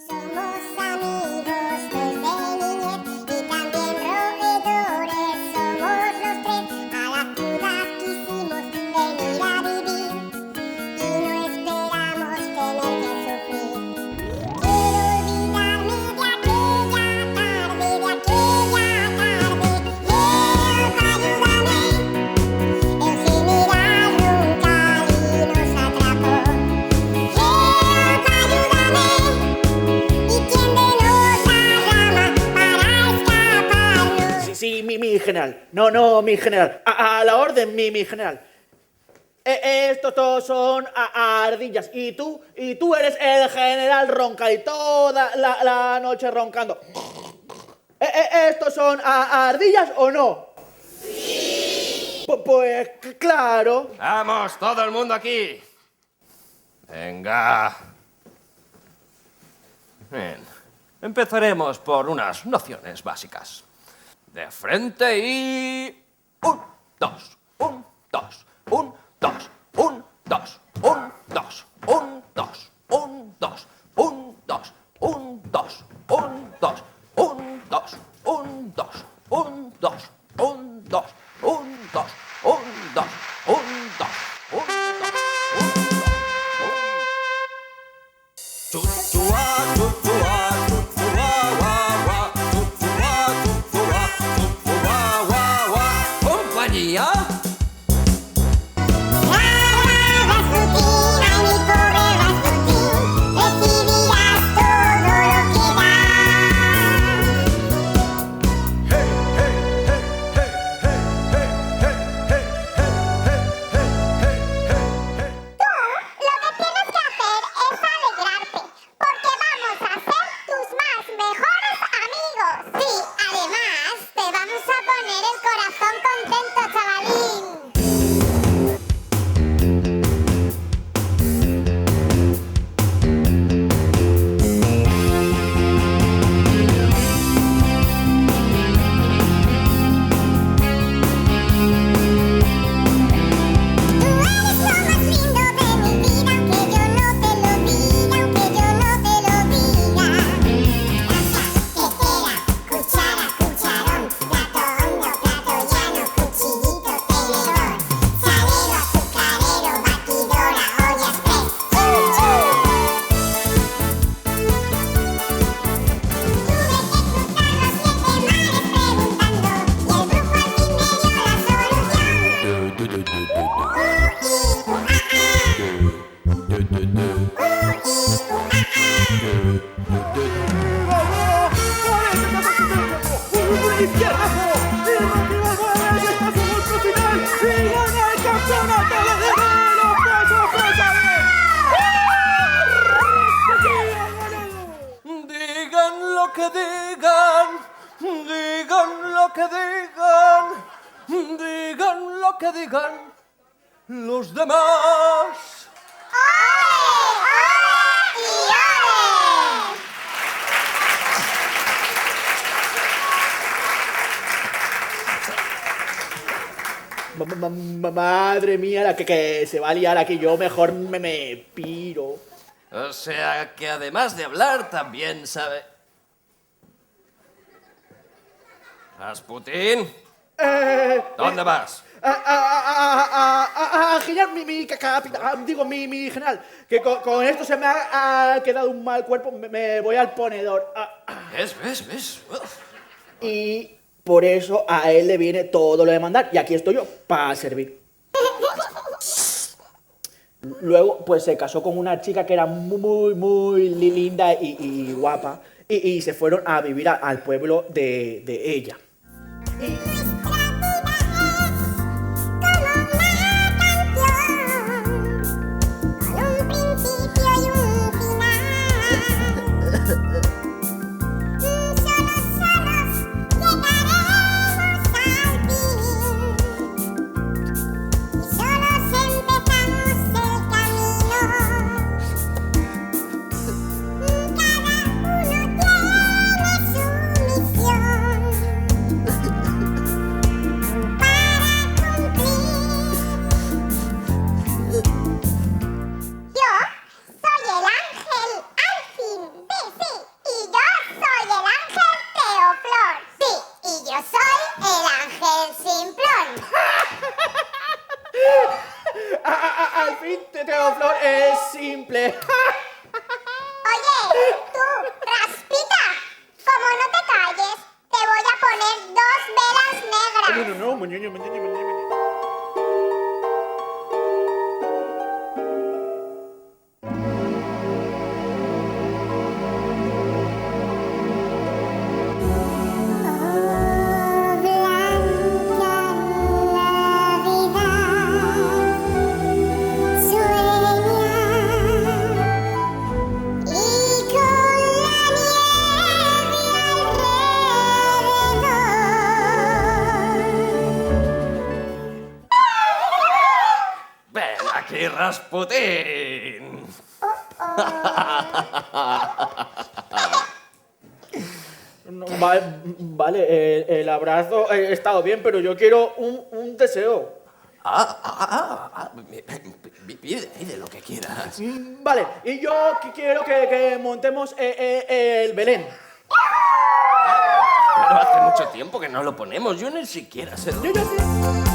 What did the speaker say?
Somos amigos desde niñez y también roedores somos los tres. A la ciudad quisimos venir a vivir y no esperamos tener que sufrir. Quiero olvidarme de aquella tarde, ayúdame. El general Roncalli nos atrapó. Ayúdame. ¿Y quién de nos la rama para escaparnos? Sí, mi general. No, mi general. A la orden, mi general. Estos todos son ardillas. Y tú eres el general Roncalli. Toda la noche roncando. ¿Estos son ardillas o no? Sí. Pues claro. Vamos, todo el mundo aquí. Venga. Bien. Empezaremos por unas nociones básicas. De frente y... 1, 2, 1, 2, 1, 2, 1, 2, 1, 2, 1, 2, 1, 2, 1, 2, 1, 2, 1, 2, 1, 2, 1, 2, 1, 2, 1, 2, 1, 2, 1, 2, 1, 2, 1, 2. Compañía. Rasputín, ay mi pobre Rasputín, recibirás todo lo que Lo que tienes que hacer es alegrarte, porque vamos a ser tus más mejores amigos. Sí, además, te vamos a poner el corazón contento, chavalín. Tú eres lo más lindo de mi vida, aunque yo no te lo diga, aunque yo no te lo diga. Taza, tetera, cuchara, cucharón, plato hondo, plato llano, cuchillito, tenedor, salero, azucarero, batidora, olla express. Tuve que cruzar los 7 mares preguntando y el brujo al fin me dio la Digan lo que digan, digan lo que digan, digan lo que digan los demás. Madre mía, la que se va a liar aquí. Yo mejor me piro. O sea que además de hablar también sabe... Rasputín, ¿dónde vas? General, mi capitán, digo, mi general, que con esto se me ha quedado un mal cuerpo, me voy al ponedor. ¿Ves? Uf. Y por eso a él le viene todo lo de mandar, y aquí estoy yo, para servir. Luego, pues se casó con una chica que era muy linda y guapa, y se fueron a vivir al pueblo de ella. al fin te traigo flor, es simple. Oye, tú, Raspita, como no te calles, te voy a poner 2 velas negras. No, mañana. ¡Ven aquí, Rasputín! No, vale, el abrazo ha estado bien, pero yo quiero un deseo. Pide lo que quieras. Vale, y yo quiero que montemos el Belén. Pero hace mucho tiempo que no lo ponemos, yo ni siquiera sé dónde. Yo sí.